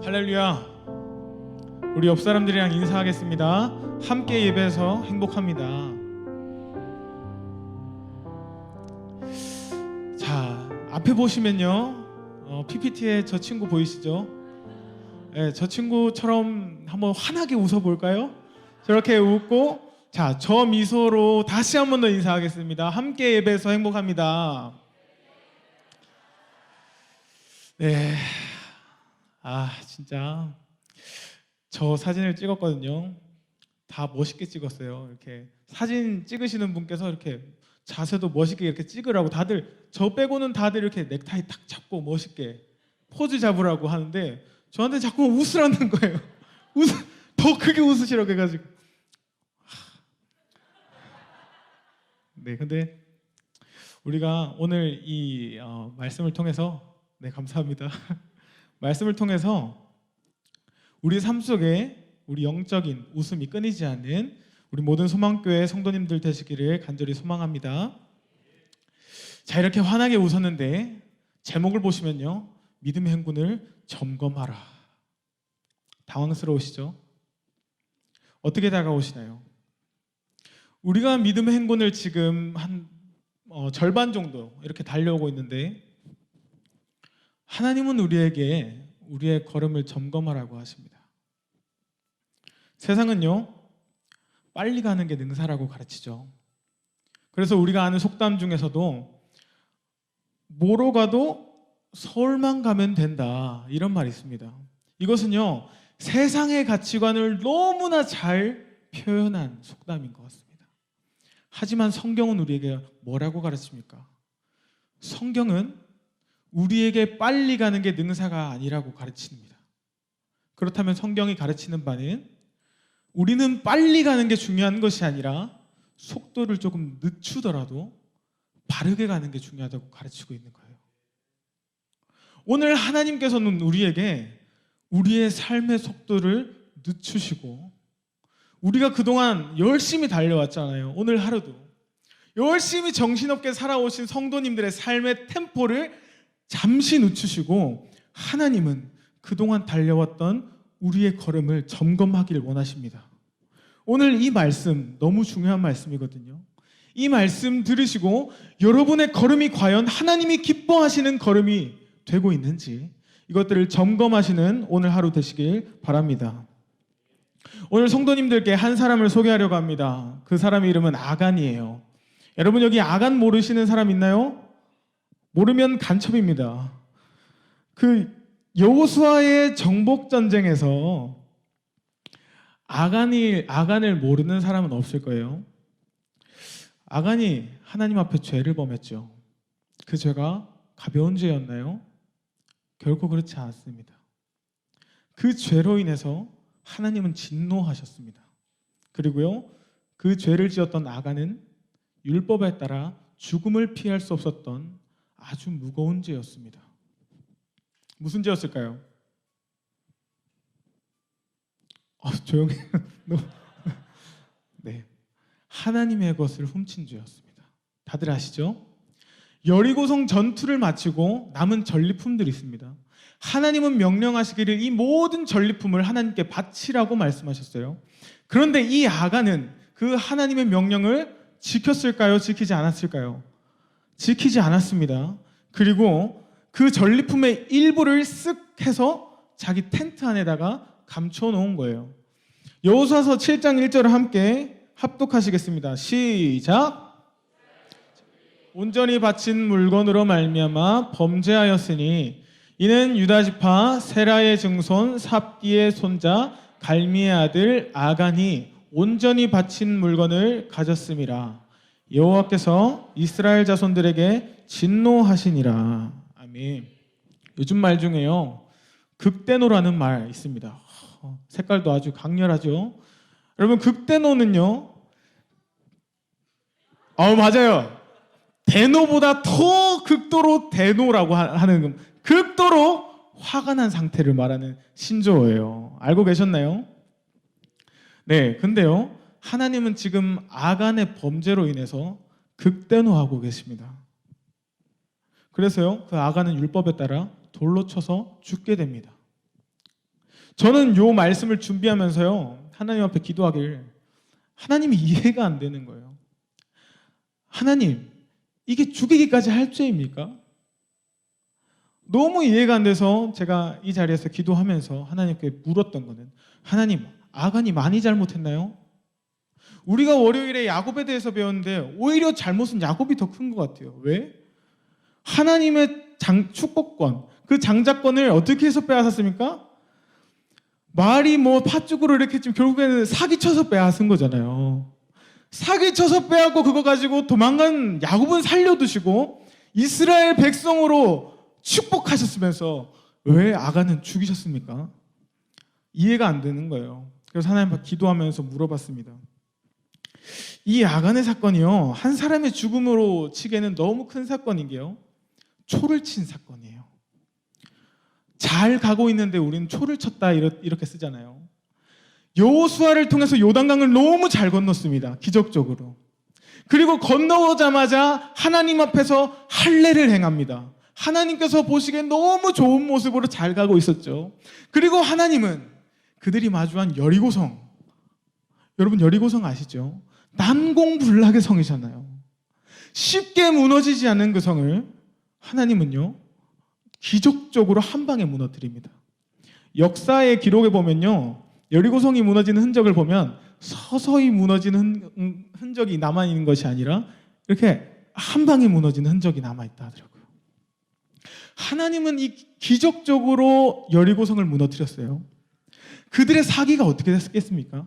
할렐루야. 우리 옆 사람들이랑 인사하겠습니다. 함께 예배해서 행복합니다. 자, 앞에 보시면요, PPT에 저 친구 보이시죠? 네, 저 친구처럼 한번 환하게 웃어볼까요? 저렇게 웃고, 자, 저 미소로 다시 한 번 더 인사하겠습니다. 함께 예배해서 행복합니다. 네, 진짜 저 사진을 찍었거든요. 다 멋있게 찍었어요. 이렇게 사진 찍으시는 분께서 이렇게 자세도 멋있게 이렇게 찍으라고 다들, 저 빼고는 다들 이렇게 넥타이 탁 잡고 멋있게 포즈 잡으라고 하는데 저한테 자꾸 웃으라는 거예요. 더 크게 웃으시라고 해가지고. 네, 근데 우리가 오늘 이 말씀을 통해서, 네, 감사합니다. 말씀을 통해서 우리 삶 속에 우리 영적인 웃음이 끊이지 않는 우리 모든 소망교회 성도님들 되시기를 간절히 소망합니다. 자, 이렇게 환하게 웃었는데 제목을 보시면요, 믿음의 행군을 점검하라. 당황스러우시죠? 어떻게 다가오시나요? 우리가 믿음의 행군을 지금 한 절반 정도 이렇게 달려오고 있는데, 하나님은 우리에게 우리의 걸음을 점검하라고 하십니다. 세상은요, 빨리 가는 게 능사라고 가르치죠. 그래서 우리가 아는 속담 중에서도 뭐로 가도 서울만 가면 된다, 이런 말이 있습니다. 이것은요, 세상의 가치관을 너무나 잘 표현한 속담인 것 같습니다. 하지만 성경은 우리에게 뭐라고 가르칩니까? 성경은 우리에게 빨리 가는 게 능사가 아니라고 가르칩니다. 그렇다면 성경이 가르치는 바는 우리는 빨리 가는 게 중요한 것이 아니라 속도를 조금 늦추더라도 바르게 가는 게 중요하다고 가르치고 있는 거예요. 오늘 하나님께서는 우리에게 우리의 삶의 속도를 늦추시고, 우리가 그동안 열심히 달려왔잖아요. 오늘 하루도 열심히 정신없게 살아오신 성도님들의 삶의 템포를 잠시 늦추시고, 하나님은 그동안 달려왔던 우리의 걸음을 점검하기를 원하십니다. 오늘 이 말씀 너무 중요한 말씀이거든요. 이 말씀 들으시고 여러분의 걸음이 과연 하나님이 기뻐하시는 걸음이 되고 있는지, 이것들을 점검하시는 오늘 하루 되시길 바랍니다. 오늘 성도님들께 한 사람을 소개하려고 합니다. 그 사람의 이름은 아간이에요. 여러분, 여기 아간 모르시는 사람 있나요? 모르면 간첩입니다. 그 여호수아의 정복 전쟁에서 아간을 모르는 사람은 없을 거예요. 아간이 하나님 앞에 죄를 범했죠. 그 죄가 가벼운 죄였나요? 결코 그렇지 않았습니다. 그 죄로 인해서 하나님은 진노하셨습니다. 그리고요, 그 죄를 지었던 아간은 율법에 따라 죽음을 피할 수 없었던 아주 무거운 죄였습니다. 무슨 죄였을까요? 조용히. 네, 하나님의 것을 훔친 죄였습니다. 다들 아시죠? 여리고성 전투를 마치고 남은 전리품들이 있습니다. 하나님은 명령하시기를 이 모든 전리품을 하나님께 바치라고 말씀하셨어요. 그런데 이 아간은 그 하나님의 명령을 지켰을까요? 지키지 않았을까요? 지키지 않았습니다. 그리고 그 전리품의 일부를 쓱 해서 자기 텐트 안에다가 감춰 놓은 거예요. 여호수아서 7장 1절을 함께 합독하시겠습니다. 시작. 온전히 바친 물건으로 말미암아 범죄하였으니 이는 유다 지파 세라의 증손 삽디의 손자 갈미의 아들 아간이 온전히 바친 물건을 가졌음이라. 여호와께서 이스라엘 자손들에게 진노하시니라. 아멘. 요즘 말 중에요, 극대노라는 말 있습니다. 색깔도 아주 강렬하죠. 여러분, 극대노는요, 맞아요, 대노보다 더 극도로 대노라고 하는, 극도로 화가 난 상태를 말하는 신조어예요. 알고 계셨나요? 네, 근데요, 하나님은 지금 아간의 범죄로 인해서 극대노하고 계십니다. 그래서요, 그 아간은 율법에 따라 돌로 쳐서 죽게 됩니다. 저는 요 말씀을 준비하면서요, 하나님 앞에 기도하길, 하나님이 이해가 안 되는 거예요. 하나님, 이게 죽이기까지 할 죄입니까? 너무 이해가 안 돼서 제가 이 자리에서 기도하면서 하나님께 물었던 거는, 하나님, 아간이 많이 잘못했나요? 우리가 월요일에 야곱에 대해서 배웠는데 오히려 잘못은 야곱이 더 큰 것 같아요. 왜? 하나님의 축복권, 그 장자권을 어떻게 해서 빼앗았습니까? 말이 뭐 팥죽으로 이렇게 했지만 결국에는 사기쳐서 빼앗은 거잖아요. 사기쳐서 빼앗고 그거 가지고 도망간 야곱은 살려두시고 이스라엘 백성으로 축복하셨으면서 왜 아간은 죽이셨습니까? 이해가 안 되는 거예요. 그래서 하나님 앞에 기도하면서 물어봤습니다. 이 아간의 사건이요, 한 사람의 죽음으로 치기에는 너무 큰 사건인 게요, 초를 친 사건이에요. 잘 가고 있는데 우리는 초를 쳤다 이렇게 쓰잖아요. 여호수아를 통해서 요단강을 너무 잘 건넜습니다. 기적적으로. 그리고 건너오자마자 하나님 앞에서 할례를 행합니다. 하나님께서 보시기엔 너무 좋은 모습으로 잘 가고 있었죠. 그리고 하나님은 그들이 마주한 여리고성, 여러분 여리고성 아시죠? 난공불락의 성이잖아요. 쉽게 무너지지 않는 그 성을 하나님은요, 기적적으로 한 방에 무너뜨립니다. 역사의 기록에 보면요, 여리고성이 무너지는 흔적을 보면 서서히 무너지는 흔적이 남아있는 것이 아니라 이렇게 한 방에 무너지는 흔적이 남아있다 하더라고요. 하나님은 이 기적적으로 여리고성을 무너뜨렸어요. 그들의 사기가 어떻게 됐겠습니까?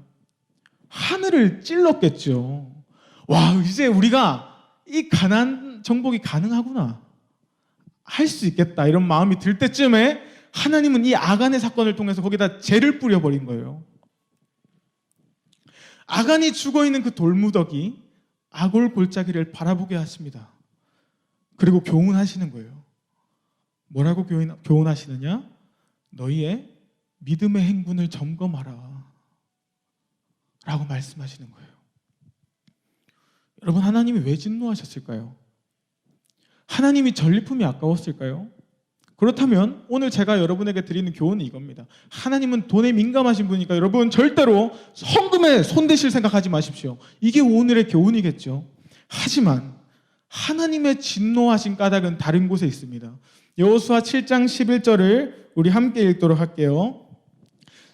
하늘을 찔렀겠죠. 와, 이제 우리가 이 가나안 정복이 가능하구나, 할 수 있겠다, 이런 마음이 들 때쯤에 하나님은 이 아간의 사건을 통해서 거기다 죄를 뿌려버린 거예요. 아간이 죽어있는 그 돌무더기 아골 골짜기를 바라보게 하십니다. 그리고 교훈하시는 거예요. 뭐라고 교훈하시느냐? 너희의 믿음의 행군을 점검하라 라고 말씀하시는 거예요. 여러분, 하나님이 왜 진노하셨을까요? 하나님이 전리품이 아까웠을까요? 그렇다면 오늘 제가 여러분에게 드리는 교훈은 이겁니다. 하나님은 돈에 민감하신 분이니까 여러분 절대로 헌금에 손대실 생각하지 마십시오. 이게 오늘의 교훈이겠죠. 하지만 하나님의 진노하신 까닭은 다른 곳에 있습니다. 여호수아 7장 11절을 우리 함께 읽도록 할게요.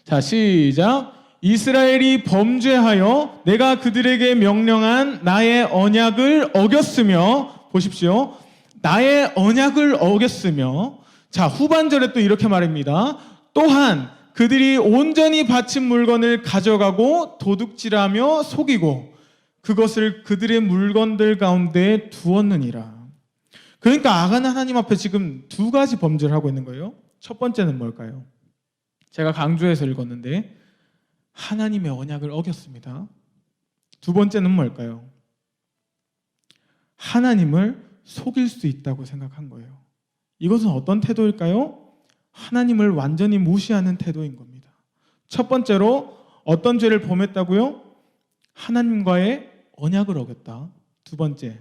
자, 시작. 이스라엘이 범죄하여 내가 그들에게 명령한 나의 언약을 어겼으며, 보십시오, 나의 언약을 어겼으며, 자, 후반절에 또 이렇게 말합니다. 또한 그들이 온전히 바친 물건을 가져가고 도둑질하며 속이고 그것을 그들의 물건들 가운데 두었느니라. 그러니까 아간은 하나님 앞에 지금 두 가지 범죄를 하고 있는 거예요. 첫 번째는 뭘까요? 제가 강조해서 읽었는데 하나님의 언약을 어겼습니다. 두 번째는 뭘까요? 하나님을 속일 수 있다고 생각한 거예요. 이것은 어떤 태도일까요? 하나님을 완전히 무시하는 태도인 겁니다. 첫 번째로 어떤 죄를 범했다고요? 하나님과의 언약을 어겼다. 두 번째,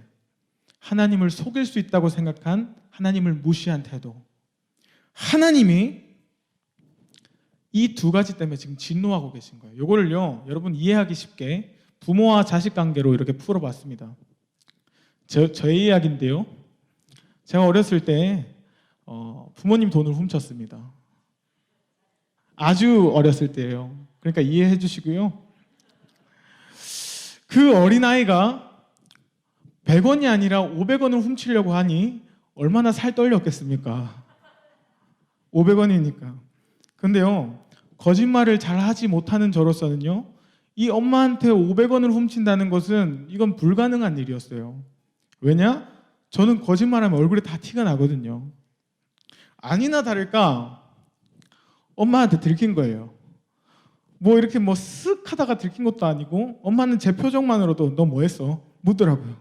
하나님을 속일 수 있다고 생각한 하나님을 무시한 태도. 하나님이 이 두 가지 때문에 지금 진노하고 계신 거예요. 이거를요, 여러분 이해하기 쉽게 부모와 자식 관계로 이렇게 풀어봤습니다. 저의 이야기인데요, 제가 어렸을 때 부모님 돈을 훔쳤습니다. 아주 어렸을 때예요. 그러니까 이해해 주시고요. 그 어린아이가 100원이 아니라 500원을 훔치려고 하니 얼마나 살 떨렸겠습니까? 500원이니까. 근데요, 거짓말을 잘 하지 못하는 저로서는요, 이 엄마한테 500원을 훔친다는 것은 이건 불가능한 일이었어요. 왜냐? 저는 거짓말하면 얼굴에 다 티가 나거든요. 아니나 다를까 엄마한테 들킨 거예요. 뭐 이렇게 뭐 쓱 하다가 들킨 것도 아니고 엄마는 제 표정만으로도 너 뭐 했어? 묻더라고요.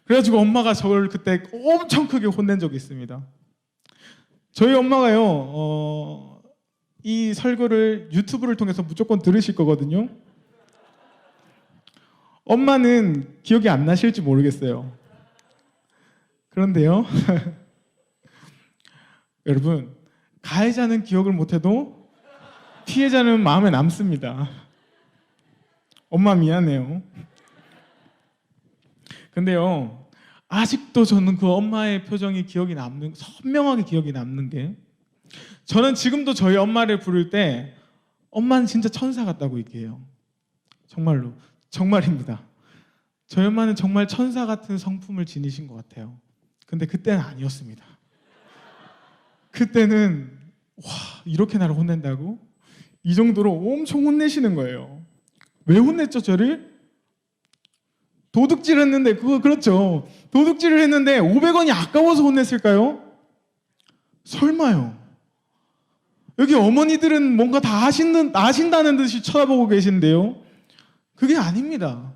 그래가지고 엄마가 저를 그때 엄청 크게 혼낸 적이 있습니다. 저희 엄마가요, 이 설교를 유튜브를 통해서 무조건 들으실 거거든요. 엄마는 기억이 안 나실지 모르겠어요. 그런데요, 여러분, 가해자는 기억을 못해도 피해자는 마음에 남습니다. 엄마 미안해요. 근데요, 아직도 저는 그 엄마의 표정이 선명하게 기억이 남는 게, 저는 지금도 저희 엄마를 부를 때 엄마는 진짜 천사 같다고 얘기해요. 정말로. 정말입니다. 저희 엄마는 정말 천사 같은 성품을 지니신 것 같아요. 근데 그때는 아니었습니다. 그때는 와, 이렇게 나를 혼낸다고? 이 정도로 엄청 혼내시는 거예요. 왜 혼냈죠, 저를? 도둑질 했는데, 그렇죠. 도둑질을 했는데 500원이 아까워서 혼냈을까요? 설마요. 여기 어머니들은 뭔가 다 아신다는 듯이 쳐다보고 계신데요. 그게 아닙니다.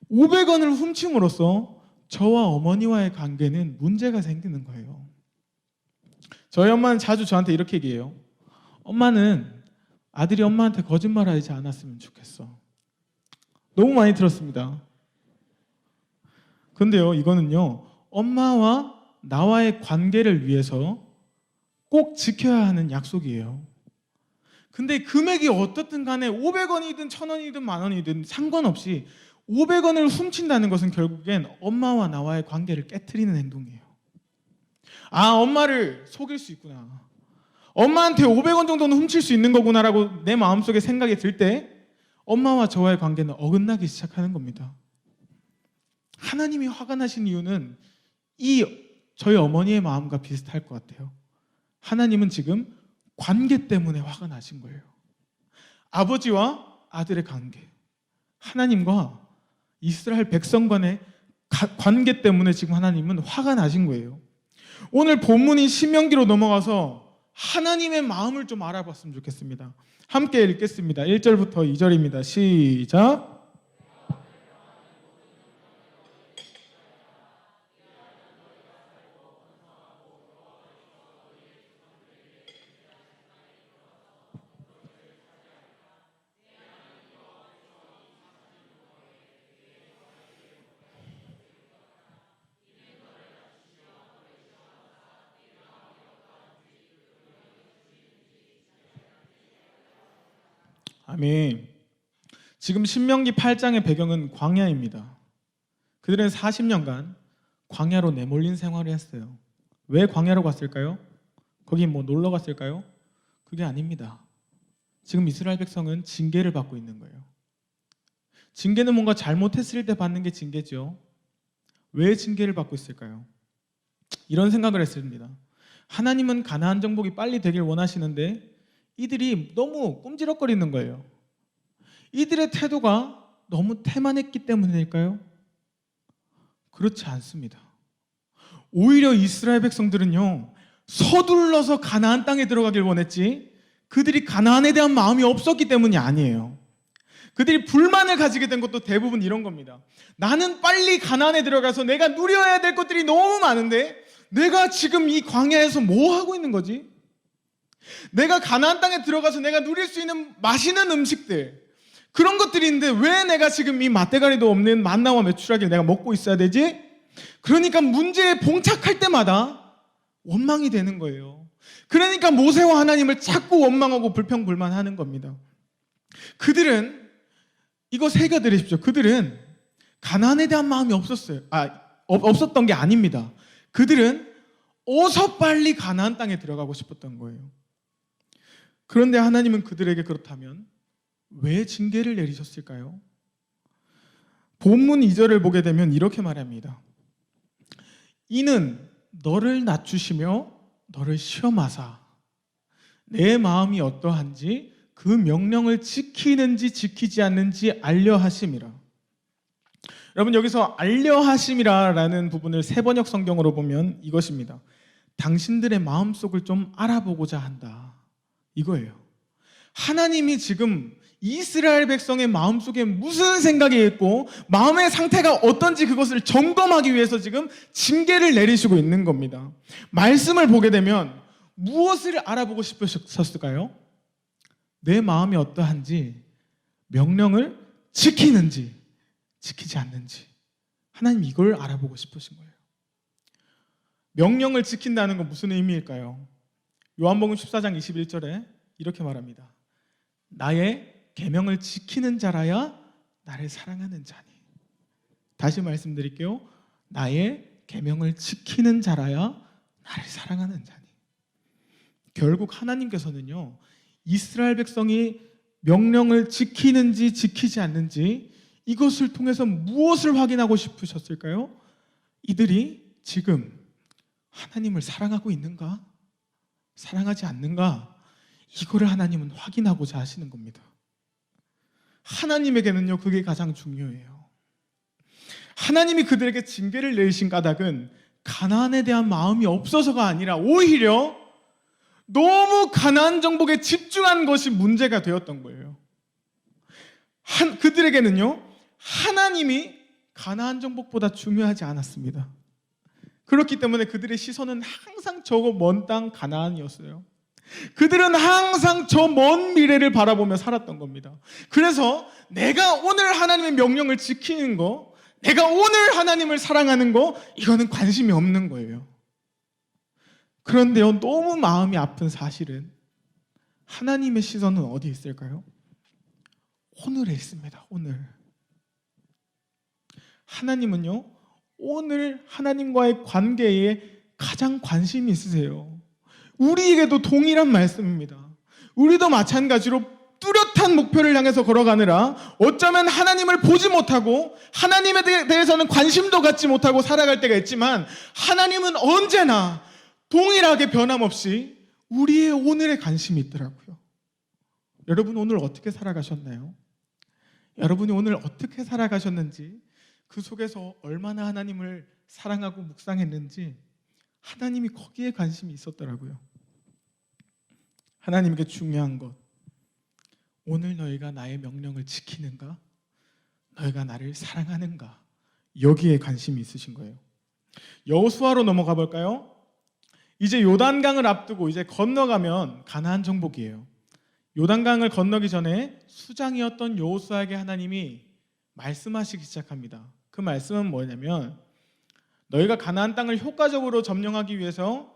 500원을 훔침으로써 저와 어머니와의 관계는 문제가 생기는 거예요. 저희 엄마는 자주 저한테 이렇게 얘기해요. 엄마는 아들이 엄마한테 거짓말하지 않았으면 좋겠어. 너무 많이 들었습니다. 근데요, 이거는요, 엄마와 나와의 관계를 위해서 꼭 지켜야 하는 약속이에요. 근데 금액이 어떻든 간에 500원이든 1000원이든 만원이든 상관없이 500원을 훔친다는 것은 결국엔 엄마와 나와의 관계를 깨트리는 행동이에요. 아, 엄마를 속일 수 있구나. 엄마한테 500원 정도는 훔칠 수 있는 거구나라고 내 마음속에 생각이 들 때 엄마와 저와의 관계는 어긋나기 시작하는 겁니다. 하나님이 화가 나신 이유는 저희 어머니의 마음과 비슷할 것 같아요. 하나님은 지금 관계 때문에 화가 나신 거예요. 아버지와 아들의 관계, 하나님과 이스라엘 백성 간의 관계 때문에 지금 하나님은 화가 나신 거예요. 오늘 본문인 신명기로 넘어가서 하나님의 마음을 좀 알아봤으면 좋겠습니다. 함께 읽겠습니다. 1절부터 2절입니다. 시작. 아멘. 지금 신명기 8장의 배경은 광야입니다. 그들은 40년간 광야로 내몰린 생활을 했어요. 왜 광야로 갔을까요? 거기 뭐 놀러 갔을까요? 그게 아닙니다. 지금 이스라엘 백성은 징계를 받고 있는 거예요. 징계는 뭔가 잘못했을 때 받는 게 징계죠. 왜 징계를 받고 있을까요? 이런 생각을 했습니다. 하나님은 가나안 정복이 빨리 되길 원하시는데 이들이 너무 꼼지럭거리는 거예요. 이들의 태도가 너무 태만했기 때문일까요? 그렇지 않습니다. 오히려 이스라엘 백성들은요, 서둘러서 가나안 땅에 들어가길 원했지 그들이 가나안에 대한 마음이 없었기 때문이 아니에요. 그들이 불만을 가지게 된 것도 대부분 이런 겁니다. 나는 빨리 가나안에 들어가서 내가 누려야 될 것들이 너무 많은데 내가 지금 이 광야에서 뭐 하고 있는 거지? 내가 가나안 땅에 들어가서 내가 누릴 수 있는 맛있는 음식들, 그런 것들이 있는데 왜 내가 지금 이 맛대가리도 없는 만나와 메추라기를 내가 먹고 있어야 되지? 그러니까 문제에 봉착할 때마다 원망이 되는 거예요. 그러니까 모세와 하나님을 자꾸 원망하고 불평불만하는 겁니다. 그들은 이거 새겨들으십시오. 그들은 가나안에 대한 마음이 없었던 게 아닙니다. 그들은 어서 빨리 가나안 땅에 들어가고 싶었던 거예요. 그런데 하나님은 그들에게 그렇다면 왜 징계를 내리셨을까요? 본문 2절을 보게 되면 이렇게 말합니다. 이는 너를 낮추시며 너를 시험하사 내 마음이 어떠한지 그 명령을 지키는지 지키지 않는지 알려 하심이라. 여러분, 여기서 알려 하심이라라는 부분을 세번역 성경으로 보면 이것입니다. 당신들의 마음속을 좀 알아보고자 한다, 이거예요. 하나님이 지금 이스라엘 백성의 마음속에 무슨 생각이 있고 마음의 상태가 어떤지 그것을 점검하기 위해서 지금 징계를 내리시고 있는 겁니다. 말씀을 보게 되면 무엇을 알아보고 싶으셨을까요? 내 마음이 어떠한지, 명령을 지키는지 지키지 않는지, 하나님 이걸 알아보고 싶으신 거예요. 명령을 지킨다는 건 무슨 의미일까요? 요한복음 14장 21절에 이렇게 말합니다. 나의 계명을 지키는 자라야 나를 사랑하는 자니. 다시 말씀드릴게요. 나의 계명을 지키는 자라야 나를 사랑하는 자니. 결국 하나님께서는요, 이스라엘 백성이 명령을 지키는지 지키지 않는지 이것을 통해서 무엇을 확인하고 싶으셨을까요? 이들이 지금 하나님을 사랑하고 있는가? 사랑하지 않는가? 이거를 하나님은 확인하고자 하시는 겁니다. 하나님에게는요, 그게 가장 중요해요. 하나님이 그들에게 징계를 내리신 까닭은 가나안에 대한 마음이 없어서가 아니라 오히려 너무 가나안 정복에 집중한 것이 문제가 되었던 거예요. 그들에게는요, 하나님이 가나안 정복보다 중요하지 않았습니다. 그렇기 때문에 그들의 시선은 항상 저 먼 땅 가나안이었어요. 그들은 항상 저 먼 미래를 바라보며 살았던 겁니다. 그래서 내가 오늘 하나님의 명령을 지키는 거, 내가 오늘 하나님을 사랑하는 거, 이거는 관심이 없는 거예요. 그런데요, 너무 마음이 아픈 사실은 하나님의 시선은 어디에 있을까요? 오늘에 있습니다. 오늘. 하나님은요, 오늘 하나님과의 관계에 가장 관심이 있으세요. 우리에게도 동일한 말씀입니다. 우리도 마찬가지로 뚜렷한 목표를 향해서 걸어가느라 어쩌면 하나님을 보지 못하고 하나님에 대해서는 관심도 갖지 못하고 살아갈 때가 있지만, 하나님은 언제나 동일하게 변함없이 우리의 오늘에 관심이 있더라고요. 여러분 오늘 어떻게 살아가셨나요? 여러분이 오늘 어떻게 살아가셨는지, 그 속에서 얼마나 하나님을 사랑하고 묵상했는지 하나님이 거기에 관심이 있었더라고요. 하나님께 중요한 것, 오늘 너희가 나의 명령을 지키는가? 너희가 나를 사랑하는가? 여기에 관심이 있으신 거예요. 여호수아로 넘어가 볼까요? 이제 요단강을 앞두고 이제 건너가면 가나안 정복이에요. 요단강을 건너기 전에 수장이었던 여호수아에게 하나님이 말씀하시기 시작합니다. 그 말씀은 뭐냐면, 너희가 가나안 땅을 효과적으로 점령하기 위해서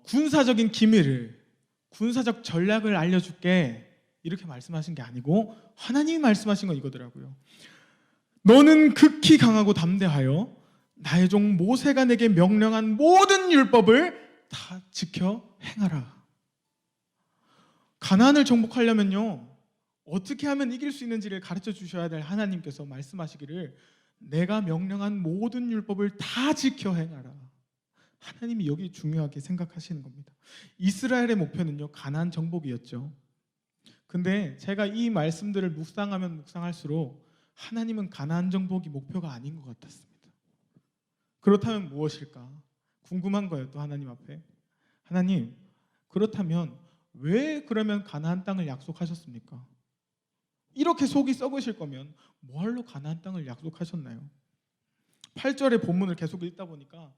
군사적인 기밀을, 군사적 전략을 알려줄게, 이렇게 말씀하신 게 아니고 하나님이 말씀하신 건 이거더라고요. 너는 극히 강하고 담대하여 나의 종 모세가 내게 명령한 모든 율법을 다 지켜 행하라. 가나안을 정복하려면요, 어떻게 하면 이길 수 있는지를 가르쳐 주셔야 될 하나님께서 말씀하시기를 내가 명령한 모든 율법을 다 지켜 행하라. 하나님이 여기 중요하게 생각하시는 겁니다. 이스라엘의 목표는요, 가나안 정복이었죠. 근데 제가 이 말씀들을 묵상하면 묵상할수록 하나님은 가나안 정복이 목표가 아닌 것 같았습니다. 그렇다면 무엇일까? 궁금한 거예요. 또 하나님 앞에, 하나님, 그렇다면 왜 그러면 가나안 땅을 약속하셨습니까? 이렇게 속이 썩으실 거면 뭐하러 가나안 땅을 약속하셨나요? 8절의 본문을 계속 읽다 보니까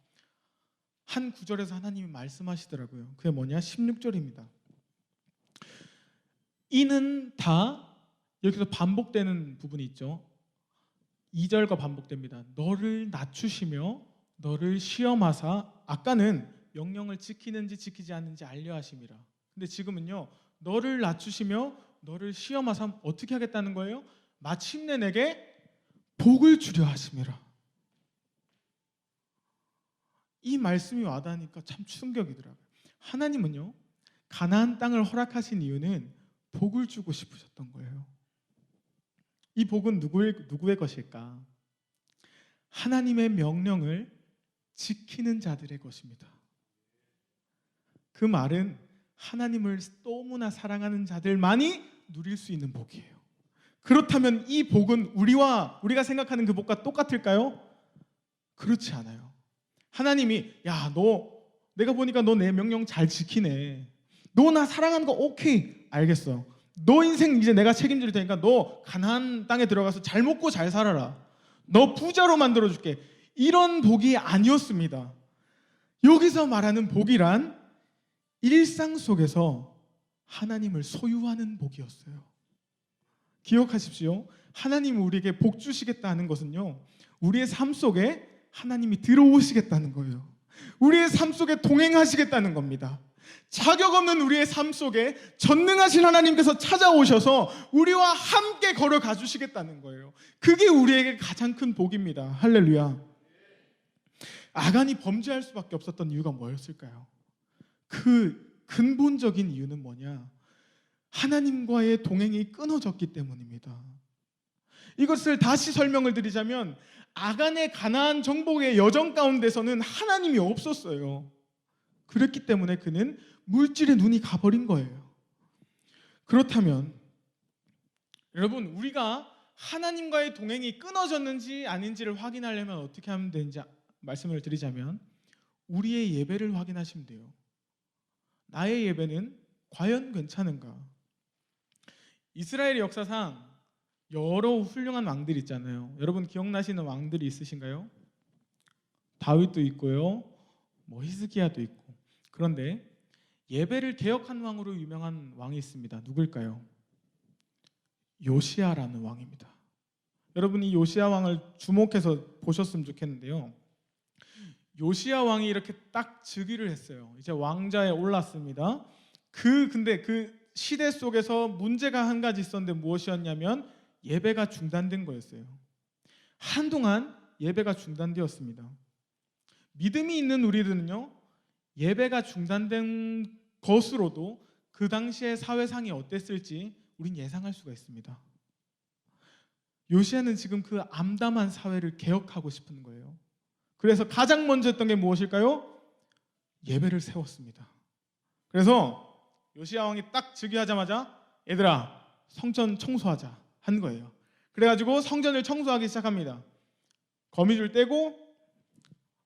한 구절에서 하나님이 말씀하시더라고요. 그게 뭐냐? 16절입니다. 이는 다, 여기서 반복되는 부분이 있죠. 2절과 반복됩니다. 너를 낮추시며 너를 시험하사, 아까는 명령을 지키는지 지키지 않는지 알려 하심이라. 근데 지금은요, 너를 낮추시며 너를 시험하사 어떻게 하겠다는 거예요? 마침내 내게 복을 주려 하심이라. 이 말씀이 와닿으니까 참 충격이더라고요. 하나님은요, 가나안 땅을 허락하신 이유는 복을 주고 싶으셨던 거예요. 이 복은 누구의 것일까? 하나님의 명령을 지키는 자들의 것입니다. 그 말은 하나님을 너무나 사랑하는 자들만이 누릴 수 있는 복이에요. 그렇다면 이 복은 우리가 생각하는 그 복과 똑같을까요? 그렇지 않아요. 하나님이, 야, 내가 보니까 너 내 명령 잘 지키네. 너 나 사랑하는 거 오케이, 알겠어. 너 인생 이제 내가 책임질 테니까 너 가나안 땅에 들어가서 잘 먹고 잘 살아라. 너 부자로 만들어줄게. 이런 복이 아니었습니다. 여기서 말하는 복이란 일상 속에서 하나님을 소유하는 복이었어요. 기억하십시오. 하나님이 우리에게 복 주시겠다는 것은요, 우리의 삶 속에 하나님이 들어오시겠다는 거예요. 우리의 삶 속에 동행하시겠다는 겁니다. 자격 없는 우리의 삶 속에 전능하신 하나님께서 찾아오셔서 우리와 함께 걸어가 주시겠다는 거예요. 그게 우리에게 가장 큰 복입니다. 할렐루야. 아간이 범죄할 수밖에 없었던 이유가 뭐였을까요? 그 근본적인 이유는 뭐냐? 하나님과의 동행이 끊어졌기 때문입니다. 이것을 다시 설명을 드리자면 아간의 가나안 정복의 여정 가운데서는 하나님이 없었어요. 그렇기 때문에 그는 물질에 눈이 가버린 거예요. 그렇다면 여러분, 우리가 하나님과의 동행이 끊어졌는지 아닌지를 확인하려면 어떻게 하면 되는지 말씀을 드리자면 우리의 예배를 확인하시면 돼요. 나의 예배는 과연 괜찮은가? 이스라엘 역사상 여러 훌륭한 왕들이 있잖아요. 여러분 기억나시는 왕들이 있으신가요? 다윗도 있고요, 히스기야도 있고. 그런데 예배를 개혁한 왕으로 유명한 왕이 있습니다. 누굴까요? 요시야라는 왕입니다. 여러분 이 요시야 왕을 주목해서 보셨으면 좋겠는데요. 요시야 왕이 이렇게 딱 즉위를 했어요. 이제 왕좌에 올랐습니다. 근데 그 시대 속에서 문제가 한 가지 있었는데 무엇이었냐면 예배가 중단된 거였어요. 한동안 예배가 중단되었습니다. 믿음이 있는 우리들은요, 예배가 중단된 것으로도 그 당시의 사회상이 어땠을지 우린 예상할 수가 있습니다. 요시야는 지금 그 암담한 사회를 개혁하고 싶은 거예요. 그래서 가장 먼저 했던 게 무엇일까요? 예배를 세웠습니다. 그래서 요시야 왕이 딱 즉위하자마자 얘들아 성전 청소하자 한 거예요. 그래가지고 성전을 청소하기 시작합니다. 거미줄 떼고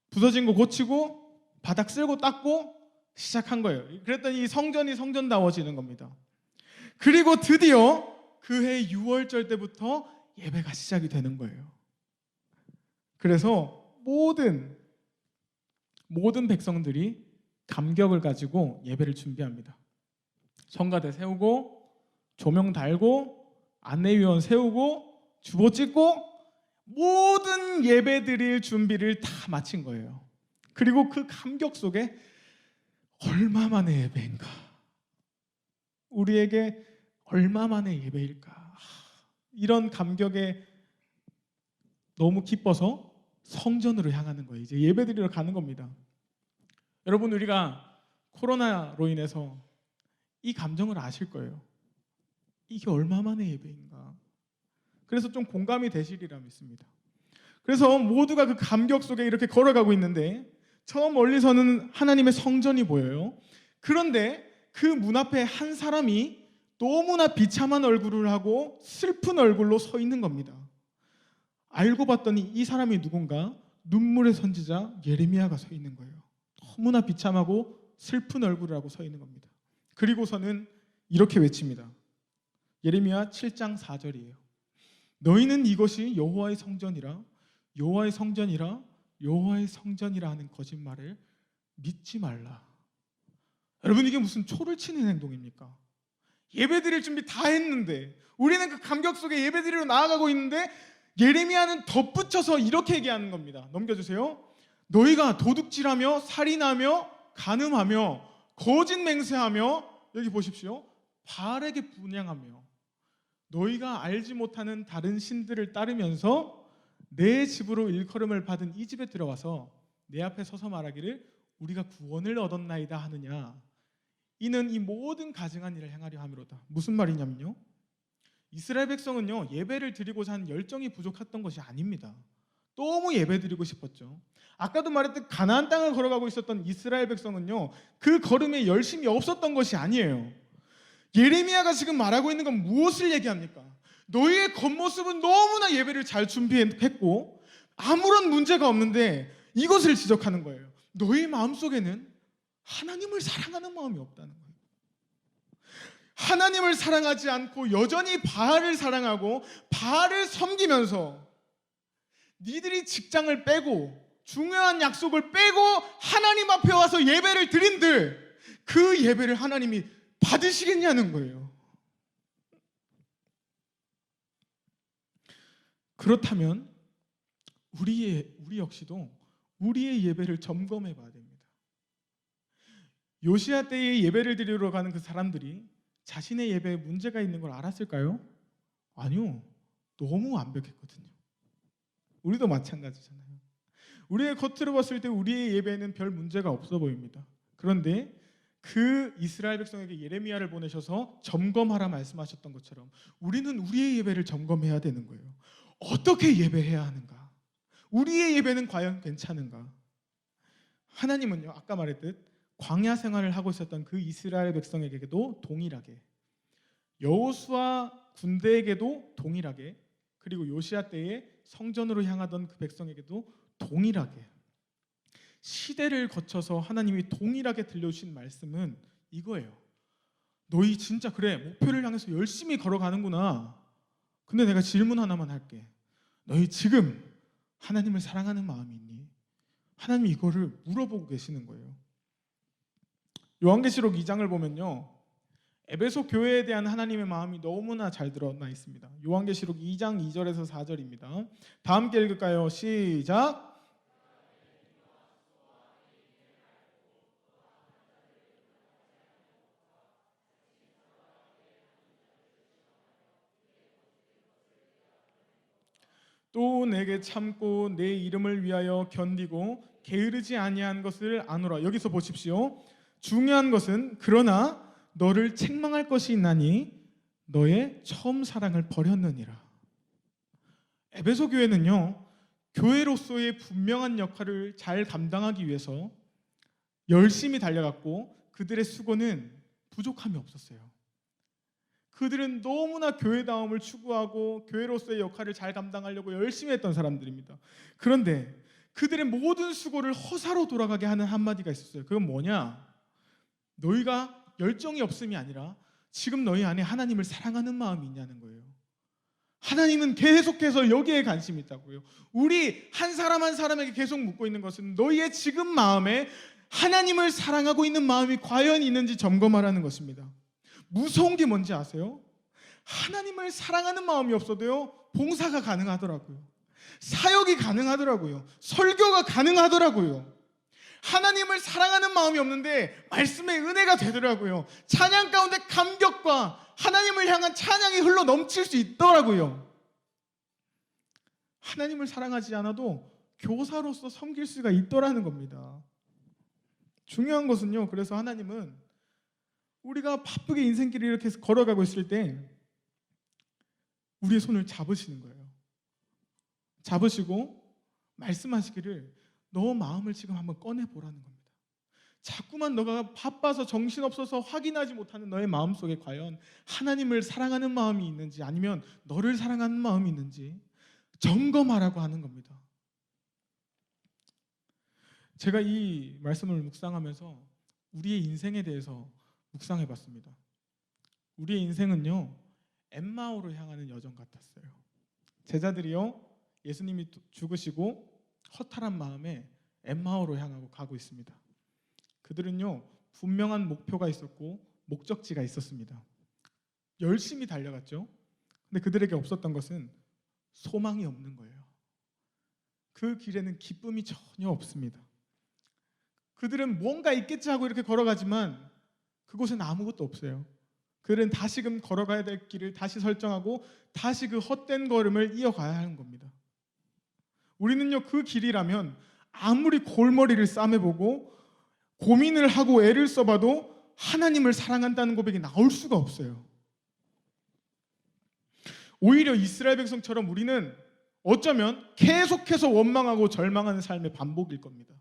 부서진 거 고치고 바닥 쓸고 닦고 시작한 거예요. 그랬더니 이 성전이 성전다워지는 겁니다. 그리고 드디어 그해 6월절 때부터 예배가 시작이 되는 거예요. 그래서 모든 백성들이 감격을 가지고 예배를 준비합니다. 성가대 세우고 조명 달고 안내위원 세우고 주보 찍고 모든 예배 드릴 준비를 다 마친 거예요. 그리고 그 감격 속에 얼마만의 예배인가? 우리에게 얼마만의 예배일까? 이런 감격에 너무 기뻐서 성전으로 향하는 거예요. 이제 예배드리러 가는 겁니다. 여러분 우리가 코로나로 인해서 이 감정을 아실 거예요. 이게 얼마만의 예배인가? 그래서 좀 공감이 되시리라 믿습니다. 그래서 모두가 그 감격 속에 이렇게 걸어가고 있는데 저 멀리서는 하나님의 성전이 보여요. 그런데 그 문 앞에 한 사람이 너무나 비참한 얼굴을 하고 슬픈 얼굴로 서 있는 겁니다. 알고 봤더니 이 사람이 누군가? 눈물의 선지자 예레미야가 서 있는 거예요. 너무나 비참하고 슬픈 얼굴을 하고 서 있는 겁니다. 그리고서는 이렇게 외칩니다. 예레미야 7장 4절이에요. 너희는 이것이 여호와의 성전이라 여호와의 성전이라 여호와의 성전이라 하는 거짓말을 믿지 말라. 여러분 이게 무슨 초를 치는 행동입니까? 예배드릴 준비 다 했는데 우리는 그 감격 속에 예배드리러 나아가고 있는데 예레미야는 덧붙여서 이렇게 얘기하는 겁니다. 넘겨주세요. 너희가 도둑질하며 살인하며 간음하며 거짓 맹세하며 여기 보십시오. 바알에게 분향하며 너희가 알지 못하는 다른 신들을 따르면서 내 집으로 일컬음을 받은 이 집에 들어와서 내 앞에 서서 말하기를 우리가 구원을 얻었나이다 하느냐. 이는 이 모든 가증한 일을 행하려 함이로다. 무슨 말이냐면요, 이스라엘 백성은요 예배를 드리고자 하는 열정이 부족했던 것이 아닙니다. 너무 예배드리고 싶었죠. 아까도 말했듯 가나안 땅을 걸어가고 있었던 이스라엘 백성은요 그 걸음에 열심이 없었던 것이 아니에요. 예레미야가 지금 말하고 있는 건 무엇을 얘기합니까? 너희의 겉모습은 너무나 예배를 잘 준비했고 아무런 문제가 없는데 이것을 지적하는 거예요. 너희 마음속에는 하나님을 사랑하는 마음이 없다는 거예요. 하나님을 사랑하지 않고 여전히 바알을 사랑하고 바알을 섬기면서 니들이 직장을 빼고 중요한 약속을 빼고 하나님 앞에 와서 예배를 드린들 그 예배를 하나님이 받으시겠냐는 거예요. 그렇다면 우리 역시도 우리의 예배를 점검해 봐야 됩니다. 요시야 때에 예배를 드리러 가는 그 사람들이 자신의 예배에 문제가 있는 걸 알았을까요? 아니요. 너무 완벽했거든요. 우리도 마찬가지잖아요. 우리의 겉으로 봤을 때 우리의 예배에는 별 문제가 없어 보입니다. 그런데 그 이스라엘 백성에게 예레미야를 보내셔서 점검하라 말씀하셨던 것처럼 우리는 우리의 예배를 점검해야 되는 거예요. 어떻게 예배해야 하는가? 우리의 예배는 과연 괜찮은가? 하나님은요, 아까 말했듯 광야 생활을 하고 있었던 그 이스라엘 백성에게도 동일하게, 여호수아 군대에게도 동일하게, 그리고 요시야 때에 성전으로 향하던 그 백성에게도 동일하게, 시대를 거쳐서 하나님이 동일하게 들려주신 말씀은 이거예요. 너희 진짜 그래, 목표를 향해서 열심히 걸어가는구나. 근데 내가 질문 하나만 할게. 너희 지금 하나님을 사랑하는 마음이 있니? 하나님이 이거를 물어보고 계시는 거예요. 요한계시록 2장을 보면요, 에베소 교회에 대한 하나님의 마음이 너무나 잘 드러나 있습니다. 요한계시록 2장 2절에서 4절입니다. 다 함께 읽을까요? 시작. 또 내게 참고 내 이름을 위하여 견디고 게으르지 아니한 것을 아노라. 여기서 보십시오. 중요한 것은 그러나 너를 책망할 것이 있나니 너의 처음 사랑을 버렸느니라. 에베소 교회는요, 교회로서의 분명한 역할을 잘 감당하기 위해서 열심히 달려갔고 그들의 수고는 부족함이 없었어요. 그들은 너무나 교회다움을 추구하고 교회로서의 역할을 잘 감당하려고 열심히 했던 사람들입니다. 그런데 그들의 모든 수고를 허사로 돌아가게 하는 한마디가 있었어요. 그건 뭐냐? 너희가 열정이 없음이 아니라 지금 너희 안에 하나님을 사랑하는 마음이 있냐는 거예요. 하나님은 계속해서 여기에 관심이 있다고요. 우리 한 사람 한 사람에게 계속 묻고 있는 것은 너희의 지금 마음에 하나님을 사랑하고 있는 마음이 과연 있는지 점검하라는 것입니다. 무서운 게 뭔지 아세요? 하나님을 사랑하는 마음이 없어도요, 봉사가 가능하더라고요. 사역이 가능하더라고요. 설교가 가능하더라고요. 하나님을 사랑하는 마음이 없는데 말씀의 은혜가 되더라고요. 찬양 가운데 감격과 하나님을 향한 찬양이 흘러 넘칠 수 있더라고요. 하나님을 사랑하지 않아도 교사로서 섬길 수가 있더라는 겁니다. 중요한 것은요, 그래서 하나님은 우리가 바쁘게 인생길을 이렇게 걸어가고 있을 때 우리의 손을 잡으시는 거예요. 잡으시고 말씀하시기를 너 마음을 지금 한번 꺼내보라는 겁니다. 자꾸만 너가 바빠서 정신없어서 확인하지 못하는 너의 마음속에 과연 하나님을 사랑하는 마음이 있는지 아니면 너를 사랑하는 마음이 있는지 점검하라고 하는 겁니다. 제가 이 말씀을 묵상하면서 우리의 인생에 대해서 묵상해봤습니다. 우리의 인생은요, 엠마오로 향하는 여정 같았어요. 제자들이요, 예수님이 죽으시고 허탈한 마음에 엠마오로 향하고 가고 있습니다. 그들은요, 분명한 목표가 있었고 목적지가 있었습니다. 열심히 달려갔죠. 근데 그들에게 없었던 것은 소망이 없는 거예요. 그 길에는 기쁨이 전혀 없습니다. 그들은 뭔가 있겠지 하고 이렇게 걸어가지만 그곳엔 아무것도 없어요. 그들은 다시금 걸어가야 될 길을 다시 설정하고 다시 그 헛된 걸음을 이어가야 하는 겁니다. 우리는요, 그 길이라면 아무리 골머리를 싸매보고 고민을 하고 애를 써봐도 하나님을 사랑한다는 고백이 나올 수가 없어요. 오히려 이스라엘 백성처럼 우리는 어쩌면 계속해서 원망하고 절망하는 삶의 반복일 겁니다.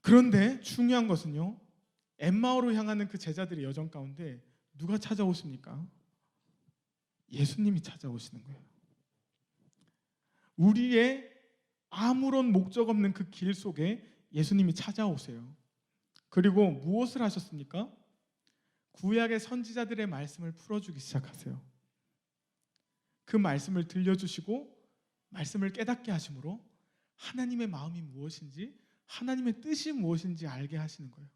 그런데 중요한 것은요, 엠마오로 향하는 그 제자들의 여정 가운데 누가 찾아오십니까? 예수님이 찾아오시는 거예요. 우리의 아무런 목적 없는 그 길 속에 예수님이 찾아오세요. 그리고 무엇을 하셨습니까? 구약의 선지자들의 말씀을 풀어주기 시작하세요. 그 말씀을 들려주시고 말씀을 깨닫게 하심으로 하나님의 마음이 무엇인지 하나님의 뜻이 무엇인지 알게 하시는 거예요.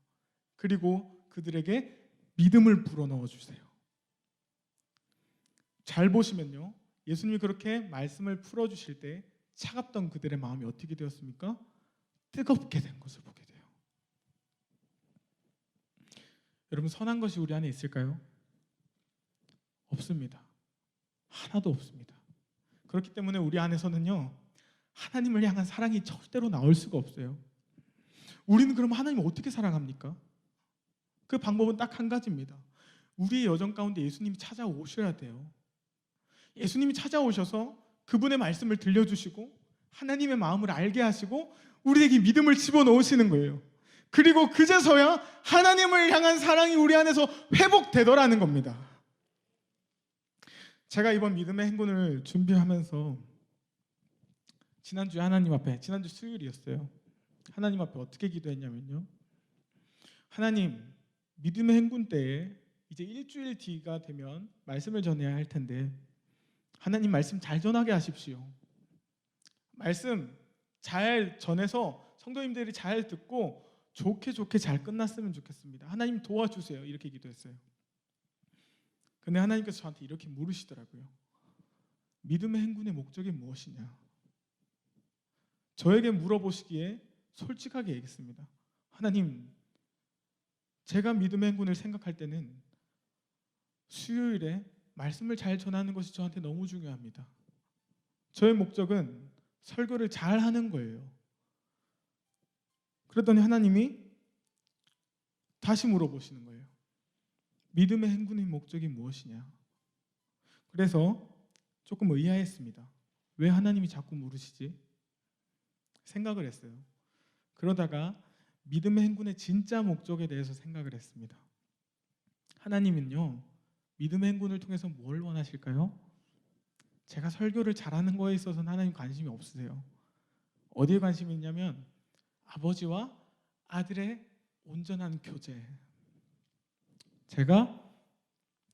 그리고 그들에게 믿음을 불어넣어 주세요. 잘 보시면요, 예수님이 그렇게 말씀을 풀어주실 때 차갑던 그들의 마음이 어떻게 되었습니까? 뜨겁게 된 것을 보게 돼요. 여러분, 선한 것이 우리 안에 있을까요? 없습니다. 하나도 없습니다. 그렇기 때문에 우리 안에서는요, 하나님을 향한 사랑이 절대로 나올 수가 없어요. 우리는 그럼 하나님을 어떻게 사랑합니까? 그 방법은 딱 한 가지입니다. 우리의 여정 가운데 예수님이 찾아오셔야 돼요. 예수님이 찾아오셔서 그분의 말씀을 들려주시고 하나님의 마음을 알게 하시고 우리에게 믿음을 집어넣으시는 거예요. 그리고 그제서야 하나님을 향한 사랑이 우리 안에서 회복되더라는 겁니다. 제가 이번 믿음의 행군을 준비하면서 지난주 하나님 앞에, 지난주 수요일이었어요. 하나님 앞에 어떻게 기도했냐면요, 하나님, 믿음의 행군 때에 이제 일주일 뒤가 되면 말씀을 전해야 할 텐데 하나님 말씀 잘 전하게 하십시오. 말씀 잘 전해서 성도님들이 잘 듣고 좋게 잘 끝났으면 좋겠습니다. 하나님 도와주세요. 이렇게 기도했어요. 근데 하나님께서 저한테 이렇게 물으시더라고요. 믿음의 행군의 목적이 무엇이냐? 저에게 물어보시기에 솔직하게 얘기했습니다. 하나님, 제가 믿음의 행군을 생각할 때는 수요일에 말씀을 잘 전하는 것이 저한테 너무 중요합니다. 저의 목적은 설교를 잘 하는 거예요. 그랬더니 하나님이 다시 물어보시는 거예요. 믿음의 행군의 목적이 무엇이냐? 그래서 조금 의아했습니다. 왜 하나님이 자꾸 물으시지? 생각을 했어요. 그러다가 믿음의 행군의 진짜 목적에 대해서 생각을 했습니다. 하나님은요, 믿음의 행군을 통해서 뭘 원하실까요? 제가 설교를 잘하는 거에 있어서는 하나님 관심이 없으세요. 어디에 관심이 있냐면 아버지와 아들의 온전한 교제, 제가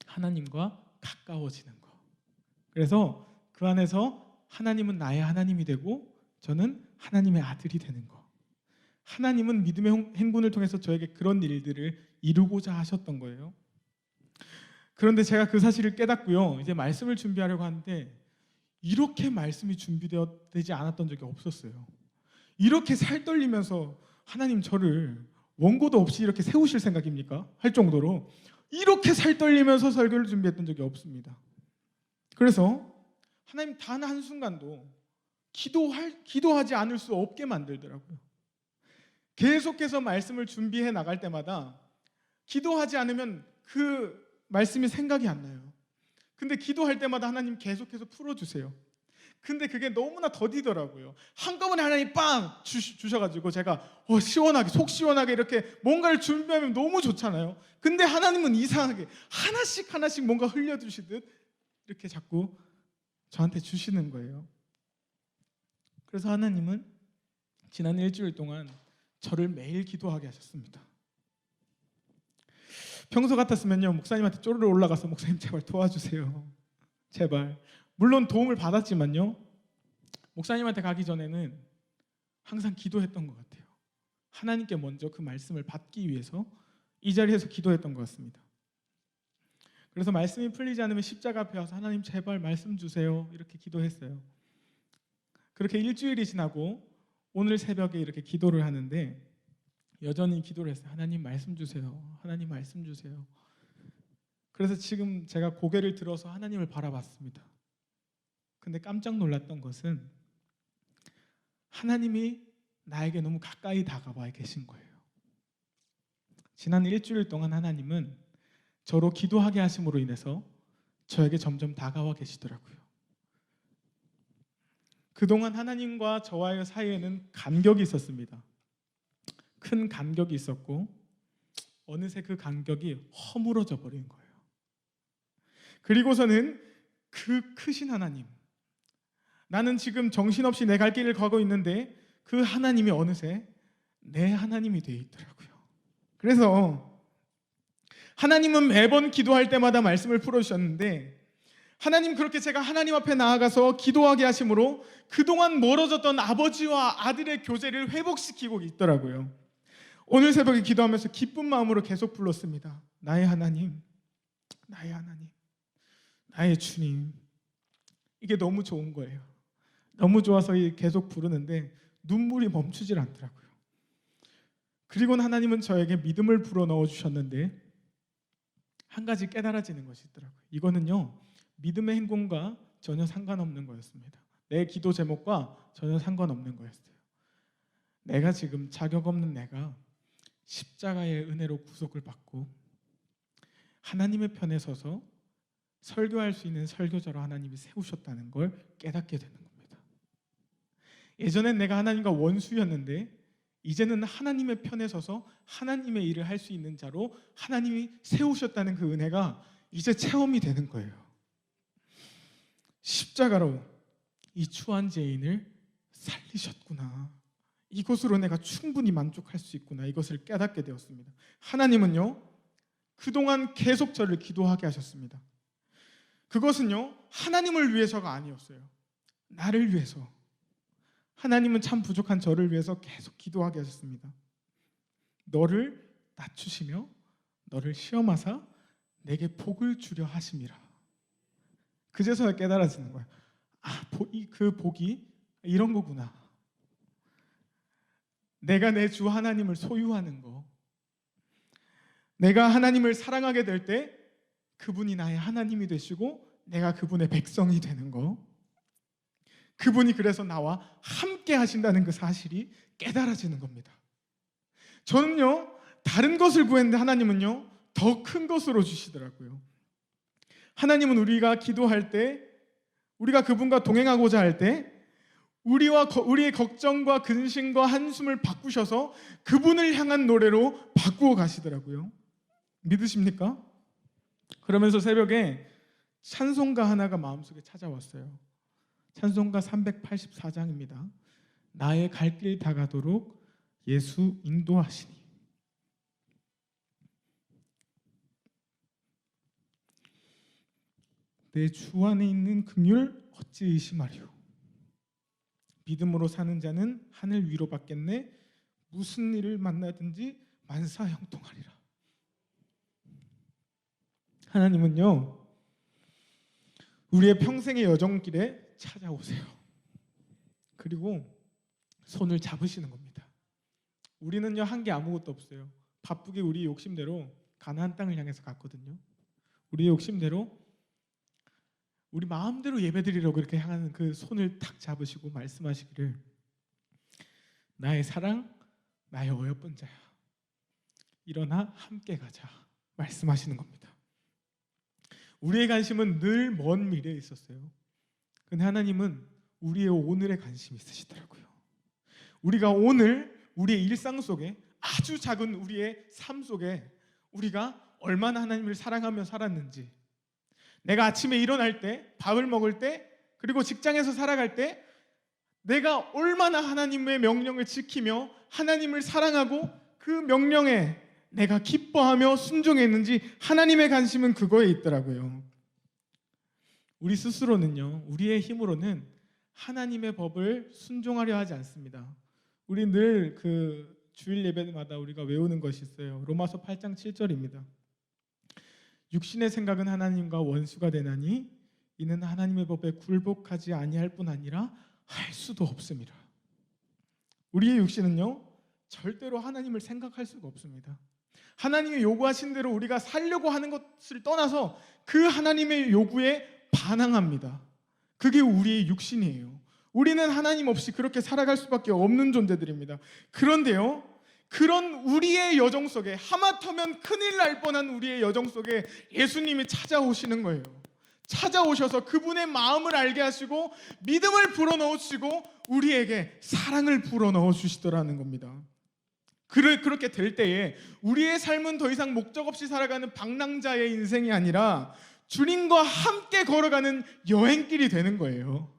하나님과 가까워지는 거. 그래서 그 안에서 하나님은 나의 하나님이 되고 저는 하나님의 아들이 되는 거. 하나님은 믿음의 행군을 통해서 저에게 그런 일들을 이루고자 하셨던 거예요. 그런데 제가 그 사실을 깨닫고요, 이제 말씀을 준비하려고 하는데 이렇게 말씀이 준비되지 않았던 적이 없었어요. 이렇게 살떨리면서 하나님 저를 원고도 없이 이렇게 세우실 생각입니까? 할 정도로 이렇게 살떨리면서 설교를 준비했던 적이 없습니다. 그래서 하나님 단 한순간도 기도하지 않을 수 없게 만들더라고요. 계속해서 말씀을 준비해 나갈 때마다 기도하지 않으면 그 말씀이 생각이 안 나요. 근데 기도할 때마다 하나님 계속해서 풀어주세요. 근데 그게 너무나 더디더라고요. 한꺼번에 하나님 빵 주셔가지고 제가 시원하게, 속 시원하게 이렇게 뭔가를 준비하면 너무 좋잖아요. 근데 하나님은 이상하게 하나씩 뭔가 흘려주시듯 이렇게 자꾸 저한테 주시는 거예요. 그래서 하나님은 지난 일주일 동안 저를 매일 기도하게 하셨습니다. 평소 같았으면요, 목사님한테 쪼르르 올라가서 목사님 제발 도와주세요. 제발. 물론 도움을 받았지만요, 목사님한테 가기 전에는 항상 기도했던 것 같아요. 하나님께 먼저 그 말씀을 받기 위해서 이 자리에서 기도했던 것 같습니다. 그래서 말씀이 풀리지 않으면 십자가 앞에 와서 하나님 제발 말씀 주세요 이렇게 기도했어요. 그렇게 일주일이 지나고 오늘 새벽에 이렇게 기도를 하는데 여전히 기도를 했어요. 하나님 말씀 주세요. 하나님 말씀 주세요. 그래서 지금 제가 고개를 들어서 하나님을 바라봤습니다. 근데 깜짝 놀랐던 것은 하나님이 나에게 너무 가까이 다가와 계신 거예요. 지난 일주일 동안 하나님은 저로 기도하게 하심으로 인해서 저에게 점점 다가와 계시더라고요. 그동안 하나님과 저와의 사이에는 간격이 있었습니다. 큰 간격이 있었고 어느새 그 간격이 허물어져 버린 거예요. 그리고서는 그 크신 하나님, 나는 지금 정신없이 내 갈 길을 가고 있는데 그 하나님이 어느새 내 하나님이 되어 있더라고요. 그래서 하나님은 매번 기도할 때마다 말씀을 풀어주셨는데 하나님, 그렇게 제가 하나님 앞에 나아가서 기도하게 하심으로 그동안 멀어졌던 아버지와 아들의 교제를 회복시키고 있더라고요. 오늘 새벽에 기도하면서 기쁜 마음으로 계속 불렀습니다. 나의 하나님, 나의 하나님, 나의 주님. 이게 너무 좋은 거예요. 너무 좋아서 계속 부르는데 눈물이 멈추질 않더라고요. 그리고 하나님은 저에게 믿음을 불어넣어 주셨는데 한 가지 깨달아지는 것이 있더라고요. 이거는요, 믿음의 행동과 전혀 상관없는 거였습니다. 내 기도 제목과 전혀 상관없는 거였어요. 내가 지금 자격 없는 내가 십자가의 은혜로 구속을 받고 하나님의 편에 서서 설교할 수 있는 설교자로 하나님이 세우셨다는 걸 깨닫게 되는 겁니다. 예전엔 내가 하나님과 원수였는데 이제는 하나님의 편에 서서 하나님의 일을 할 수 있는 자로 하나님이 세우셨다는 그 은혜가 이제 체험이 되는 거예요. 십자가로 이 추한 죄인을 살리셨구나. 이것으로 내가 충분히 만족할 수 있구나. 이것을 깨닫게 되었습니다. 하나님은요, 그동안 계속 저를 기도하게 하셨습니다. 그것은요, 하나님을 위해서가 아니었어요. 나를 위해서. 하나님은 참 부족한 저를 위해서 계속 기도하게 하셨습니다. 너를 낮추시며 너를 시험하사 내게 복을 주려 하심이라. 그제서야 깨달아지는 거예요. 그 복이 이런 거구나. 내가 내 주 하나님을 소유하는 거. 내가 하나님을 사랑하게 될 때 그분이 나의 하나님이 되시고 내가 그분의 백성이 되는 거. 그분이 그래서 나와 함께 하신다는 그 사실이 깨달아지는 겁니다. 저는요, 다른 것을 구했는데 하나님은요, 더 큰 것으로 주시더라고요. 하나님은 우리가 기도할 때, 우리가 그분과 동행하고자 할 때 우리의 걱정과 근심과 한숨을 바꾸셔서 그분을 향한 노래로 바꾸어 가시더라고요. 믿으십니까? 그러면서 새벽에 찬송가 하나가 마음속에 찾아왔어요. 찬송가 384장입니다. 나의 갈 길 다가도록 예수 인도하시니. 내 주 안에 있는 긍휼 어찌 의심하리요. 믿음으로 사는 자는 하늘 위로 받겠네. 무슨 일을 만나든지 만사형통하리라. 하나님은요, 우리의 평생의 여정길에 찾아오세요. 그리고 손을 잡으시는 겁니다. 우리는요, 한 게 아무것도 없어요. 바쁘게 우리 욕심대로 가나안 땅을 향해서 갔거든요. 우리의 욕심대로 우리 마음대로 예배드리려고 이렇게 향하는 그 손을 탁 잡으시고 말씀하시기를, 나의 사랑, 나의 어여쁜 자야, 일어나 함께 가자 말씀하시는 겁니다. 우리의 관심은 늘 먼 미래에 있었어요. 근데 하나님은 우리의 오늘에 관심이 있으시더라고요. 우리가 오늘 우리의 일상 속에, 아주 작은 우리의 삶 속에 우리가 얼마나 하나님을 사랑하며 살았는지, 내가 아침에 일어날 때, 밥을 먹을 때, 그리고 직장에서 살아갈 때 내가 얼마나 하나님의 명령을 지키며 하나님을 사랑하고 그 명령에 내가 기뻐하며 순종했는지, 하나님의 관심은 그거에 있더라고요. 우리 스스로는요, 우리의 힘으로는 하나님의 법을 순종하려 하지 않습니다. 우리 늘 그 주일 예배마다 우리가 외우는 것이 있어요. 로마서 8장 7절입니다. 육신의 생각은 하나님과 원수가 되나니 이는 하나님의 법에 굴복하지 아니할 뿐 아니라 할 수도 없습니다. 우리의 육신은요, 절대로 하나님을 생각할 수가 없습니다. 하나님이 요구하신 대로 우리가 살려고 하는 것을 떠나서 그 하나님의 요구에 반항합니다. 그게 우리의 육신이에요. 우리는 하나님 없이 그렇게 살아갈 수밖에 없는 존재들입니다. 그런데요, 그런 우리의 여정 속에, 하마터면 큰일 날 뻔한 우리의 여정 속에 예수님이 찾아오시는 거예요. 찾아오셔서 그분의 마음을 알게 하시고 믿음을 불어넣으시고 우리에게 사랑을 불어넣어 주시더라는 겁니다. 그렇게 될 때에 우리의 삶은 더 이상 목적 없이 살아가는 방랑자의 인생이 아니라 주님과 함께 걸어가는 여행길이 되는 거예요.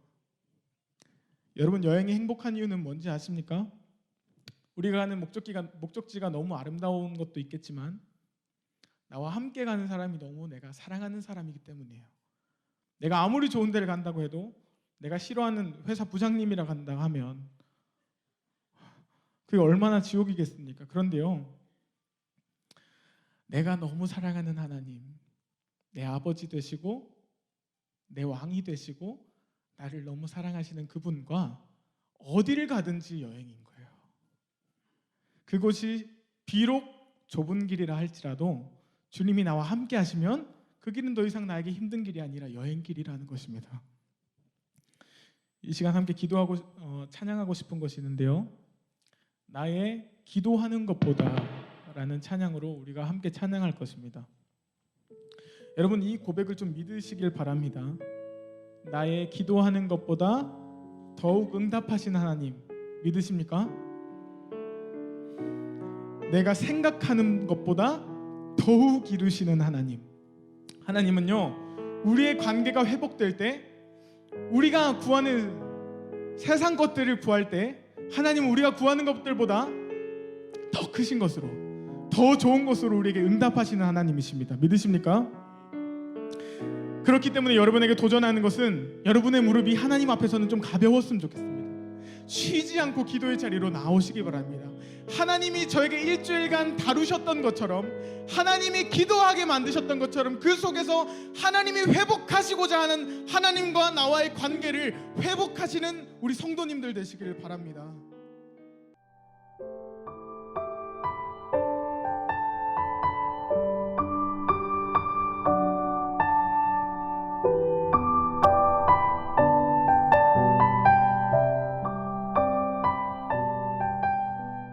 여러분, 여행이 행복한 이유는 뭔지 아십니까? 우리가 가는 목적지가 너무 아름다운 것도 있겠지만 나와 함께 가는 사람이 너무 내가 사랑하는 사람이기 때문이에요. 내가 아무리 좋은 데를 간다고 해도 내가 싫어하는 회사 부장님이라 간다고 하면 그게 얼마나 지옥이겠습니까? 그런데요, 내가 너무 사랑하는 하나님, 내 아버지 되시고 내 왕이 되시고 나를 너무 사랑하시는 그분과 어디를 가든지 여행인 거예요. 그곳이 비록 좁은 길이라 할지라도 주님이 나와 함께 하시면 그 길은 더 이상 나에게 힘든 길이 아니라 여행길이라는 것입니다. 이 시간 함께 기도하고 찬양하고 싶은 것이 있는데요. 나의 기도하는 것보다 라는 찬양으로 우리가 함께 찬양할 것입니다. 여러분, 이 고백을 좀 믿으시길 바랍니다. 나의 기도하는 것보다 더욱 응답하신 하나님 믿으십니까? 내가 생각하는 것보다 더욱 이루시는 하나님. 하나님은요, 우리의 관계가 회복될 때, 우리가 구하는 세상 것들을 구할 때 하나님은 우리가 구하는 것들보다 더 크신 것으로, 더 좋은 것으로 우리에게 응답하시는 하나님이십니다. 믿으십니까? 그렇기 때문에 여러분에게 도전하는 것은 여러분의 무릎이 하나님 앞에서는 좀 가벼웠으면 좋겠습니다. 쉬지 않고 기도의 자리로 나오시기 바랍니다. 하나님이 저에게 일주일간 다루셨던 것처럼, 하나님이 기도하게 만드셨던 것처럼 그 속에서 하나님이 회복하시고자 하는 하나님과 나와의 관계를 회복하시는 우리 성도님들 되시길 바랍니다.